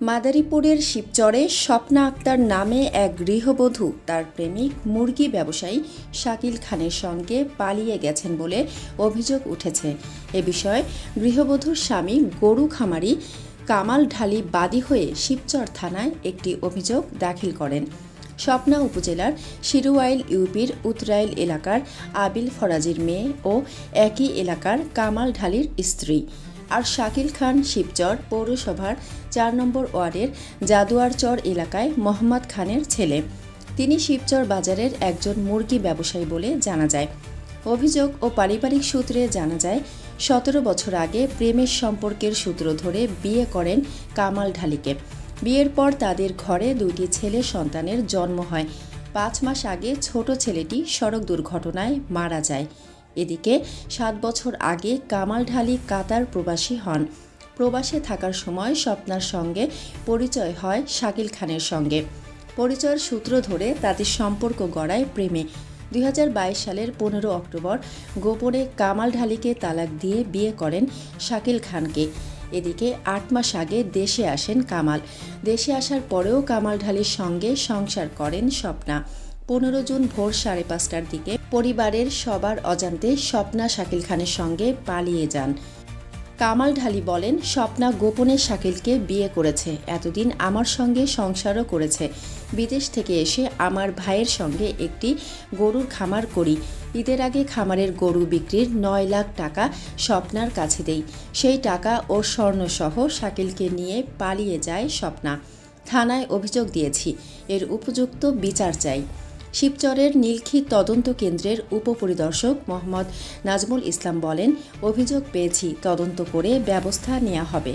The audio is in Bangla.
মাদারীপুরের শিবচরে স্বপ্না আক্তার নামে এক গৃহবধূ তার প্রেমিক মুরগি ব্যবসায়ী শাকিল খানের সঙ্গে পালিয়ে গেছেন বলে অভিযোগ উঠেছে। এ বিষয়ে গৃহবধূর স্বামী গরু খামারি কামাল ঢালি বাদী হয়ে শিবচর থানায় একটি অভিযোগ দাখিল করেন। স্বপ্না উপজেলার শিরুয়াইল ইউপির উতরাইল এলাকার আবিল ফরাজির মেয়ে ও একই এলাকার কামাল ঢালির স্ত্রী। আর শাকিল খান শিবচর পৌরসভার ৪ নম্বর ওয়ার্ডের জাদুয়ারচর এলাকায় মোহাম্মদ খানের ছেলে। তিনি শিবচর বাজারের একজন মুরগি ব্যবসায়ী বলে জানা যায়। অভিযোগ ও পারিবারিক সূত্রে জানা যায়, ১৭ বছর আগে প্রেমের সম্পর্কের সূত্র ধরে বিয়ে করেন কামাল ঢালিকে। বিয়ের পর তাদের ঘরে ২টি ছেলে সন্তানের জন্ম হয়। ৫ মাস আগে ছোট ছেলেটি সড়ক দুর্ঘটনায় মারা যায়। এদিকে ৭ বছর আগে কামাল ঢালি কাতার প্রবাসী হন। প্রবাসে থাকার সময় স্বপ্নার সঙ্গে পরিচয় হয় শাকিল খানের সঙ্গে। পরিচয়ের সূত্র ধরে তাদের সম্পর্ক গড়ায় প্রেমে। ২০২২ সালের ১৫ অক্টোবর গোপনে কামাল ঢালিকে তালাক দিয়ে বিয়ে করেন শাকিল খানকে। এদিকে ৮ মাস আগে দেশে আসেন কামাল। দেশে আসার পরেও কামাল ঢালির সঙ্গে সংসার করেন স্বপ্না। ১৫ জুন ভোর ৫:৩০টার দিকে পরিবারের সবার অজান্তে স্বপ্না শাকিল খানের সঙ্গে পালিয়ে যান। কামাল ঢালি বলেন, স্বপ্না গোপনে শাকিলকে বিয়ে করেছে, এতদিন আমার সঙ্গে সংসারও করেছে। বিদেশ থেকে এসে আমার ভাইয়ের সঙ্গে একটি গরুর খামার করি। ঈদের আগে খামারের গরু বিক্রির ৯ লাখ টাকা স্বপ্নার কাছে দেই। সেই টাকা ও স্বর্ণসহ শাকিলকে নিয়ে পালিয়ে যায় স্বপ্না। থানায় অভিযোগ দিয়েছি, এর উপযুক্ত বিচার চাই। শিবচরের নীলক্ষী তদন্ত কেন্দ্রের উপপরিদর্শক মোহাম্মদ নাজমুল ইসলাম বলেন, অভিযোগ পেয়েছি, তদন্ত করে ব্যবস্থা নেওয়া হবে।